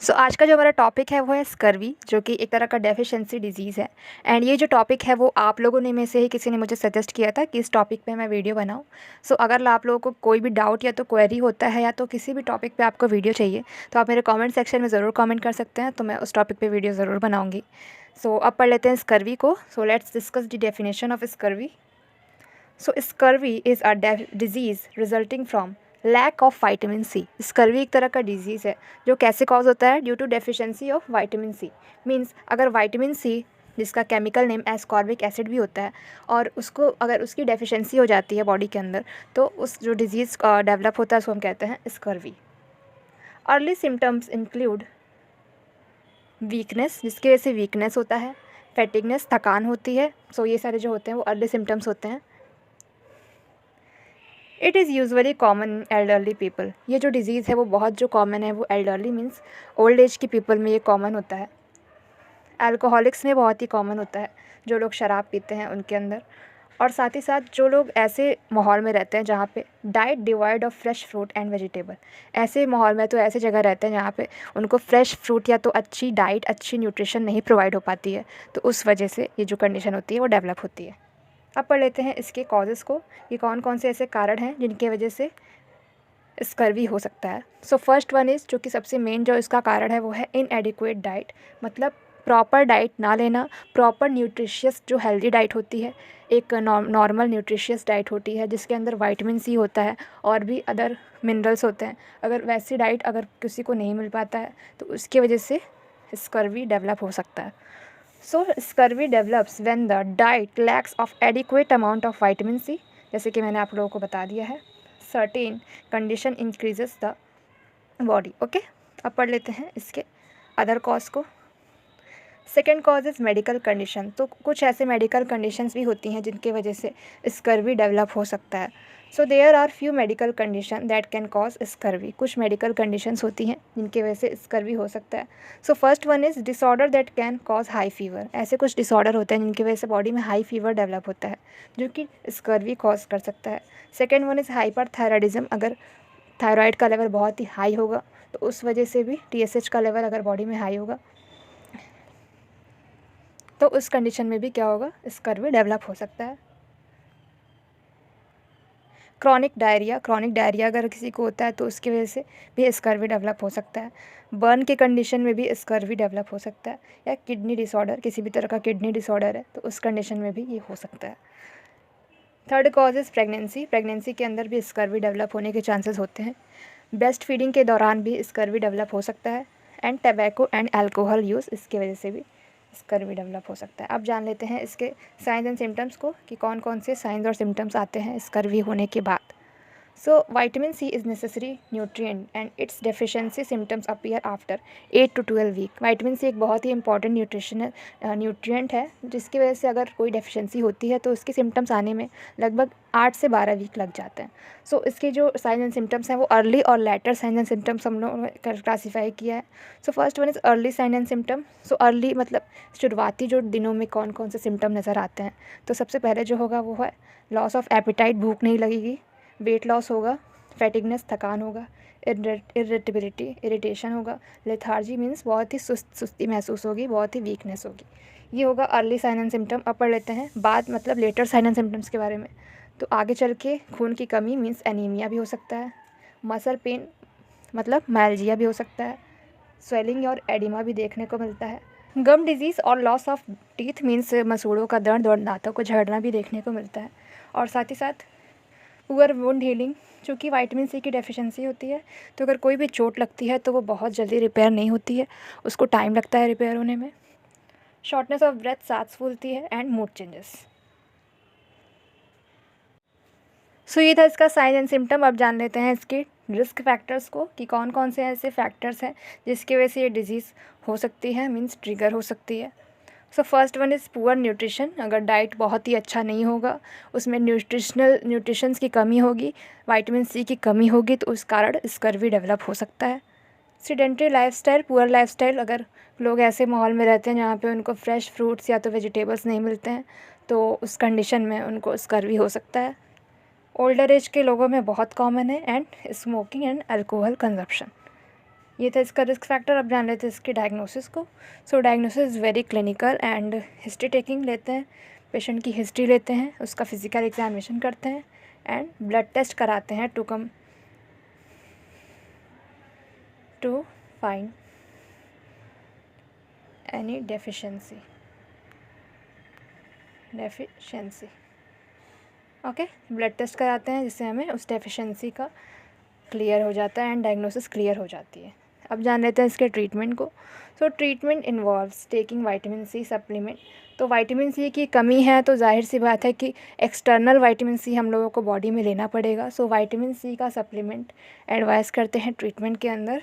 आज का जो हमारा टॉपिक है वो है स्कर्वी, जो कि एक तरह का डेफिशिएंसी डिजीज़ है। एंड ये जो टॉपिक है वो आप लोगों ने में से ही किसी ने मुझे सजेस्ट किया था कि इस टॉपिक पे मैं वीडियो बनाऊं। अगर आप लोगों को कोई भी डाउट या तो क्वेरी होता है या तो किसी भी टॉपिक पे आपको वीडियो चाहिए तो आप मेरे कमेंट सेक्शन में ज़रूर कमेंट कर सकते हैं, तो मैं उस टॉपिक पर वीडियो ज़रूर बनाऊँगी। अब पढ़ लेते हैं स्कर्वी को। Let's discuss the definition of scurvy. Scurvy is a disease resulting from lack of vitamin C. Scurvy एक तरह का डिजीज़ है जो कैसे कॉज होता है? Due to deficiency of vitamin C. Means अगर वाइटामिन सी, जिसका केमिकल नेम एस्कॉर्बिक एसिड भी होता है, और उसको अगर उसकी डेफिशिएंसी हो जाती है बॉडी के अंदर तो उस जो डिजीज़ डेवलप होता है उसको हम कहते हैं scurvy. Early symptoms include weakness, जिसकी वजह से वीकनेस होता है, फैटिगनेस, थकान होती है। ये सारे जो होते हैं वो अर्ली सिम्टम्स होते हैं। It is usually common in elderly people. ये जो डिज़ीज़ है वो बहुत जो कॉमन है वो एल्डरली मीन्स ओल्ड एज की पीपल में ये कॉमन होता है। अल्कोहलिक्स में बहुत ही कॉमन होता है, जो लोग शराब पीते हैं उनके अंदर। और साथ ही साथ जो लोग ऐसे माहौल में रहते हैं जहाँ पे diet divide of fresh fruit and vegetable, ऐसे माहौल में तो ऐसे जगह रहते हैं जहाँ पे उनको फ्रेश फ्रूट या तो अच्छी डाइट, अच्छी न्यूट्रिशन नहीं प्रोवाइड हो पाती है, तो उस वजह से ये जो कंडीशन होती है वो डेवलप होती है। अब पढ़ लेते हैं इसके कॉजेज़ को कि कौन कौन से ऐसे कारण हैं जिनके वजह से स्कर्वी हो सकता है। फर्स्ट वन इज़, जो कि सबसे मेन जो इसका कारण है वो है इनएडिक्वेट डाइट, मतलब प्रॉपर डाइट ना लेना। प्रॉपर न्यूट्रिशियस जो हेल्दी डाइट होती है, एक नॉर्मल न्यूट्रिशियस डाइट होती है जिसके अंदर विटामिन सी होता है और भी अदर मिनरल्स होते हैं, अगर वैसी डाइट अगर किसी को नहीं मिल पाता है तो उसकी वजह से स्कर्वी डेवलप हो सकता है। Scurvy develops when the diet lacks of adequate amount of vitamin C, जैसे कि मैंने आप लोगों को बता दिया है। Certain condition increases the body. Okay, अब पढ़ लेते हैं इसके अदर कॉज को। Second cause is medical condition. तो कुछ ऐसे मेडिकल कंडीशंस भी होती हैं जिनकी वजह से स्कर्वी डेवलप हो सकता है। There are few medical condition that can cause scurvy. कुछ मेडिकल कंडीशंस होती हैं जिनकी वजह से स्कर्वी हो सकता है। First one is disorder that can cause high fever. ऐसे कुछ डिसऑर्डर होते हैं जिनकी वजह से बॉडी में हाई फीवर डेवलप होता है जो कि स्कर्वी कॉज कर सकता है। Second one is hyperthyroidism. अगर थायराइड का लेवल बहुत ही हाई होगा तो उस वजह से भी TSH का लेवल अगर बॉडी में हाई होगा तो उस कंडीशन में भी क्या होगा? स्कर्वी डेवलप हो सकता है। क्रॉनिक डायरिया अगर किसी को होता है तो उसकी वजह से भी स्कर्वी डेवलप हो सकता है। बर्न के कंडीशन में भी स्कर्वी डेवलप हो सकता है, या किडनी डिसऑर्डर, किसी भी तरह का किडनी डिसऑर्डर है तो उस कंडीशन में भी ये हो सकता है। थर्ड कॉज इज़ प्रेगनेंसी के अंदर भी स्कर्वी डेवलप होने के चांसेस होते हैं। ब्रेस्ट फीडिंग के दौरान भी स्कर्वी डेवलप हो सकता है। And tobacco and alcohol use, इसकी वजह से भी स्कर्वी डेवलप हो सकता है। अब जान लेते हैं इसके साइंस एंड सिम्टम्स को कि कौन कौन से साइंस और सिम्टम्स आते हैं स्कर्वी होने के बाद। Vitamin C is necessary nutrient and its deficiency symptoms appear after 8 to 12 week. Vitamin C एक बहुत ही इंपॉर्टेंट न्यूट्रिएंट है जिसकी वजह से अगर कोई डेफिशिएंसी होती है तो इसके सिम्टम्स आने में लगभग 8 से 12 वीक लग जाते हैं। इसके जो साइंस एंड सिम्टम्स हैं वो अर्ली और लेटर साइंस एंड सिम्टम्स हम लोगों ने क्लासीफाई किया है। First one is early sign and symptom. Early मतलब शुरुआती जो दिनों में कौन कौन से सिम्टम नज़र आते हैं, तो सबसे पहले जो होगा वो है लॉस ऑफ एपिटाइट, भूख नहीं लगेगी, वेट लॉस होगा, फैटिगनेस, थकान होगा, इरिटेबिलिटी, इरिटेशन होगा, लेथार्जी मीन्स बहुत ही सुस्ती महसूस होगी, बहुत ही वीकनेस होगी। ये होगा अर्ली साइन एंड सिम्टम। अब पढ़ लेते हैं बाद मतलब लेटर साइन एंड सिम्टम्स के बारे में। तो आगे चल के खून की कमी मीन्स एनीमिया भी हो सकता है, मसल पेन मतलब माइल्जिया भी हो सकता है, स्वेलिंग और एडिमा भी देखने को मिलता है। गम डिजीज़ और लॉस ऑफ टीथ मीन्स मसूड़ों का दर्द और दांतों को झड़ना भी देखने को मिलता है। और साथ ही साथ पुअर वुंड हीलिंग, चूँकि विटामिन सी की डेफिशिएंसी होती है तो अगर कोई भी चोट लगती है तो वो बहुत जल्दी रिपेयर नहीं होती है, उसको टाइम लगता है रिपेयर होने में। शॉर्टनेस ऑफ ब्रेथ, सांस फूलती है, एंड मूड चेंजेस। ये था इसका साइन एंड सिम्टम। अब जान लेते हैं इसके रिस्क फैक्टर्स को कि कौन कौन से ऐसे फैक्टर्स हैं जिसकी वजह से ये डिज़ीज़ हो सकती है, मीन्स ट्रिगर हो सकती है। First one is poor nutrition. अगर डाइट बहुत ही अच्छा नहीं होगा, उसमें न्यूट्रिशंस की कमी होगी, विटामिन सी की कमी होगी, तो उस कारण स्कर्वी डेवलप हो सकता है। सीडेंटरी लाइफस्टाइल, पुअर लाइफस्टाइल, अगर लोग ऐसे माहौल में रहते हैं जहाँ पे उनको फ्रेश फ्रूट्स या तो वेजिटेबल्स नहीं मिलते हैं तो उस कंडीशन में उनको स्कर्वी हो सकता है। ओल्डर एज के लोगों में बहुत कॉमन है। And smoking and alcohol consumption. ये था इसका रिस्क फैक्टर। अब जान लेते हैं इसके डायग्नोसिस को। So diagnosis is very clinical and history taking लेते हैं, पेशेंट की हिस्ट्री लेते हैं, उसका फिजिकल एग्जामिनेशन करते हैं एंड ब्लड टेस्ट कराते हैं to find any deficiency. Okay, blood test कराते हैं जिससे हमें उस डेफिशिएंसी का क्लियर हो जाता है एंड डायग्नोसिस क्लियर हो जाती है। अब जान लेते हैं इसके ट्रीटमेंट को। So treatment involves taking vitamin C supplement. तो विटामिन सी की कमी है तो जाहिर सी बात है कि एक्सटर्नल विटामिन सी हम लोगों को बॉडी में लेना पड़ेगा। सो विटामिन सी का सप्लीमेंट एडवाइस करते हैं ट्रीटमेंट के अंदर।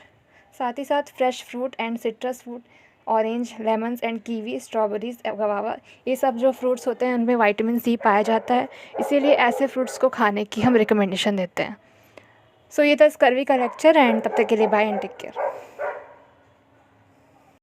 साथ ही साथ fresh fruit and citrus fruit, orange, lemons and kiwi, strawberries, गवावा, ये सब जो फ्रूट्स होते हैं उनमें विटामिन सी पाया जाता है, इसीलिए ऐसे फ्रूट्स को खाने की हम रिकमेंडेशन देते हैं। सो ये था स्कर्वी का लेक्चर एंड तब तक के लिए बाय एंड टेक केयर।